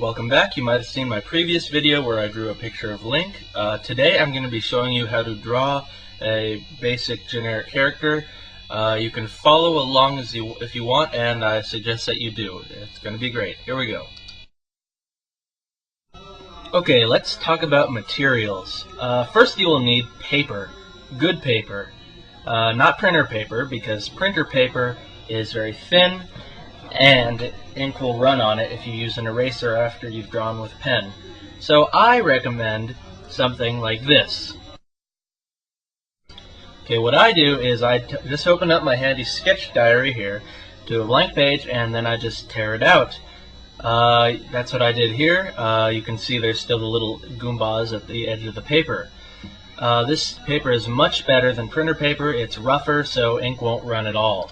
Welcome back. You might have seen my previous video where I drew a picture of Link. Today I'm going to be showing you how to draw a basic generic character. You can follow along if you want, and I suggest that you do. It's going to be great. Here we go. Okay, let's talk about materials. First you will need paper. Good paper. Not printer paper, because printer paper is very thin and ink will run on it if you use an eraser after you've drawn with pen. So I recommend something like this. Okay, what I do is I just open up my handy sketch diary here to a blank page, and then I just tear it out. That's what I did here. You can see there's still the little goombas at the edge of the paper. This paper is much better than printer paper. It's rougher, so ink won't run at all.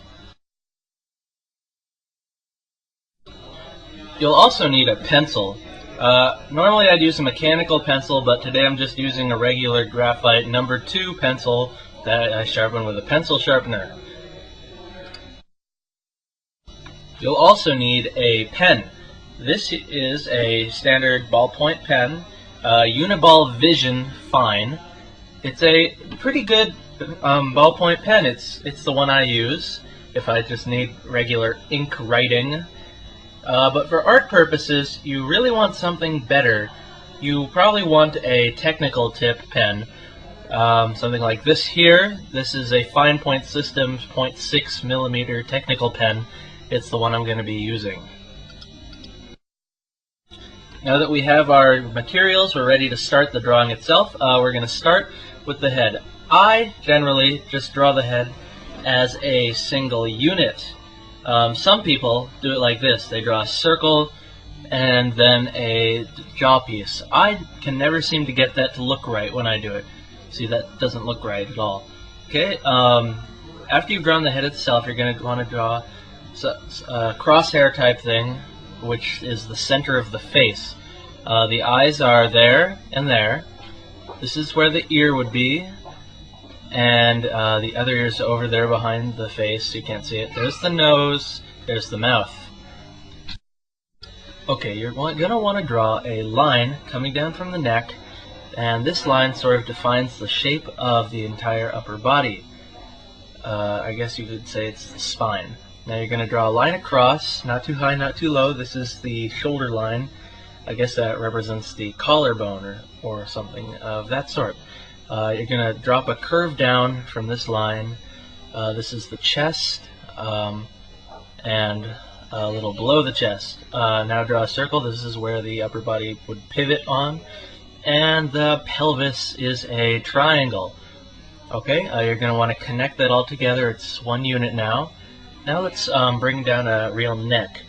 You'll also need a pencil. Normally I'd use a mechanical pencil, but today I'm just using a regular graphite number 2 pencil that I sharpen with a pencil sharpener. You'll also need a pen. This is a standard ballpoint pen, Uniball Vision Fine. It's a pretty good ballpoint pen. It's the one I use if I just need regular ink writing. But for art purposes, you really want something better. You probably want a technical tip pen. Something like this here. This is a Fine Point Systems 0.6mm technical pen. It's the one I'm going to be using. Now that we have our materials, we're ready to start the drawing itself. We're going to start with the head. I generally just draw the head as a single unit. Some people do it like this. They draw a circle and then a jaw piece. I can never seem to get that to look right when I do it. See, that doesn't look right at all. Okay, after you've drawn the head itself, you're going to want to draw a crosshair type thing, which is the center of the face. The eyes are there and there. This is where the ear would be. And the other ear is over there behind the face, so you can't see it. There's the nose, there's the mouth. Okay, you're going to want to draw a line coming down from the neck, and this line sort of defines the shape of the entire upper body. I guess you could say it's the spine. Now you're going to draw a line across, not too high, not too low. This is the shoulder line. I guess that represents the collarbone or something of that sort. You're going to drop a curve down from this line. This is the chest, and a little below the chest. Now draw a circle. This is where the upper body would pivot on. And the pelvis is a triangle. Okay, you're going to want to connect that all together. It's one unit now. Now let's bring down a real neck.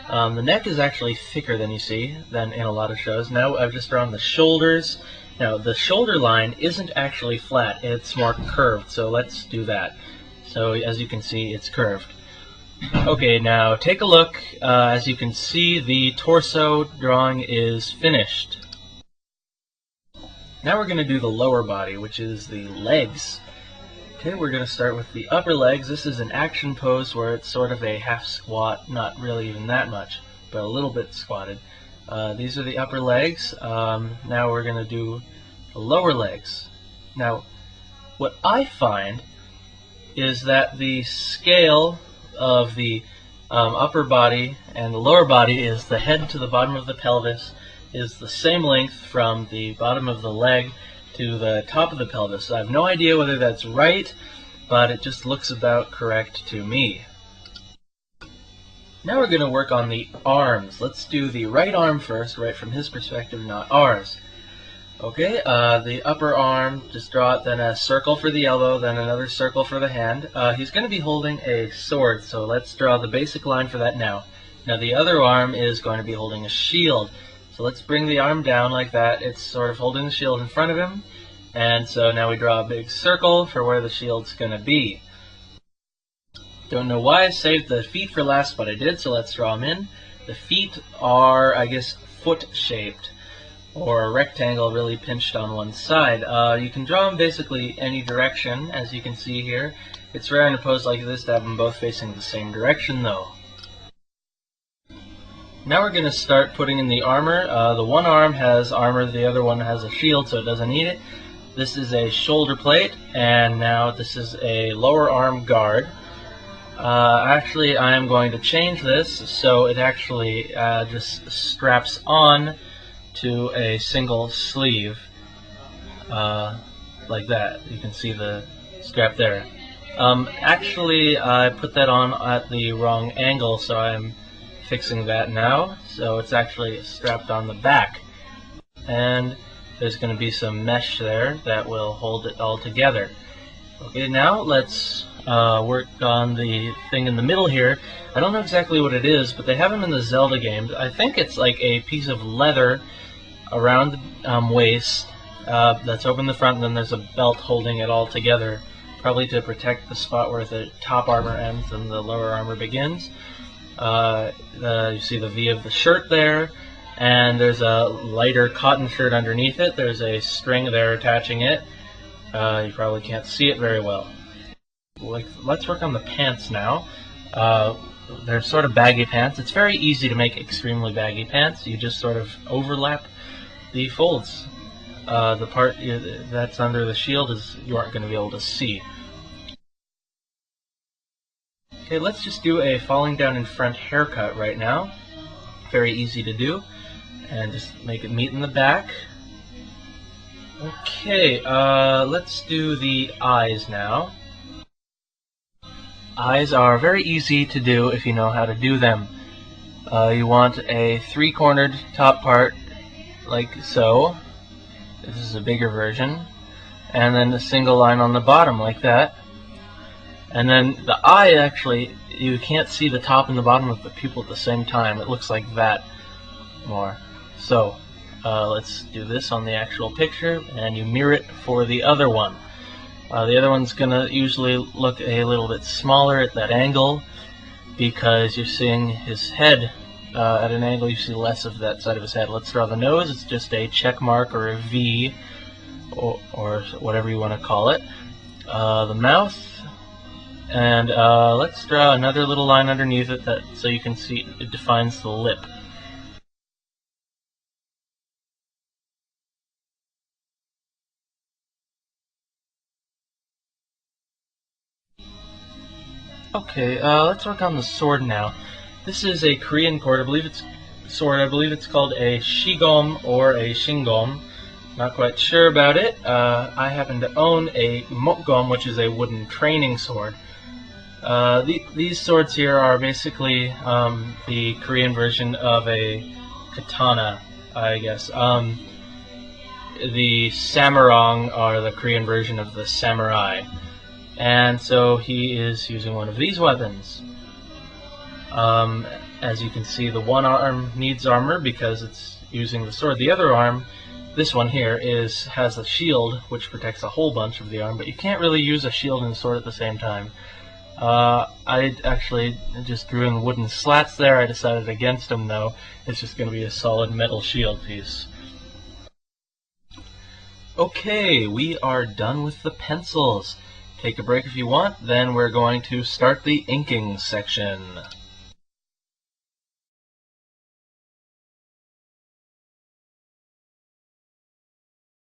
The neck is actually thicker than you see than in a lot of shows. Now I've just drawn the shoulders. Now, the shoulder line isn't actually flat, it's more curved, so let's do that. So, as you can see, it's curved. Okay, now take a look. As you can see, the torso drawing is finished. Now we're going to do the lower body, which is the legs. Okay, we're going to start with the upper legs. This is an action pose where it's sort of a half squat, not really even that much, but a little bit squatted. These are the upper legs. Now we're going to do the lower legs. Now, what I find is that the scale of the upper body and the lower body is the head to the bottom of the pelvis is the same length from the bottom of the leg to the top of the pelvis. So I have no idea whether that's right, but it just looks about correct to me. Now we're going to work on the arms. Let's do the right arm first, right from his perspective, not ours. Okay, the upper arm, just draw it, then a circle for the elbow, then another circle for the hand. He's going to be holding a sword, so let's draw the basic line for that now. Now the other arm is going to be holding a shield. So let's bring the arm down like that. It's sort of holding the shield in front of him. And so now we draw a big circle for where the shield's going to be. Don't know why I saved the feet for last, but I did, so let's draw them in. The feet are, I guess, foot-shaped, or a rectangle really pinched on one side. You can draw them basically any direction, as you can see here. It's rare in a pose like this to have them both facing the same direction, though. Now we're going to start putting in the armor. The one arm has armor, the other one has a shield, so it doesn't need it. This is a shoulder plate, and now this is a lower arm guard. Actually, I am going to change this so it actually just straps on to a single sleeve, like that. You can see the strap there. Actually, I put that on at the wrong angle, so I'm fixing that now. So it's actually strapped on the back, and there's going to be some mesh there that will hold it all together. Okay, now let's work on the thing in the middle here. I don't know exactly what it is, but they have them in the Zelda games. I think it's like a piece of leather around the waist that's open in the front, and then there's a belt holding it all together, probably to protect the spot where the top armor ends and the lower armor begins. You see the V of the shirt there, and there's a lighter cotton shirt underneath it. There's a string there attaching it. You probably can't see it very well. Let's work on the pants now. They're sort of baggy pants. It's very easy to make extremely baggy pants. You just sort of overlap the folds. The part that's under the shield you aren't going to be able to see. Okay, let's just do a falling down in front haircut right now. Very easy to do. And just make it meet in the back. Okay, let's do the eyes now. Eyes are very easy to do if you know how to do them. You want a three-cornered top part like so. This is a bigger version. And then a single line on the bottom like that. And then the eye, actually, you can't see the top and the bottom of the pupil at the same time. It looks like that more. So, let's do this on the actual picture, and you mirror it for the other one. The other one's going to usually look a little bit smaller at that angle, because you're seeing his head at an angle. You see less of that side of his head. Let's draw the nose. It's just a check mark or a V, or whatever you want to call it. The mouth, and let's draw another little line underneath it so you can see it defines the lip. Okay, let's work on the sword now. This is a Korean sword. I believe it's called a shigom or a shingom. Not quite sure about it. I happen to own a mokgom, which is a wooden training sword. These swords here are basically the Korean version of a katana, I guess. The samarang are the Korean version of the samurai. And so he is using one of these weapons. As you can see, the one arm needs armor because it's using the sword. The other arm, this one here, has a shield which protects a whole bunch of the arm, but you can't really use a shield and a sword at the same time. I actually just drew in wooden slats there. I decided against them though. It's just going to be a solid metal shield piece. Okay, we are done with the pencils. Take a break if you want, then we're going to start the inking section.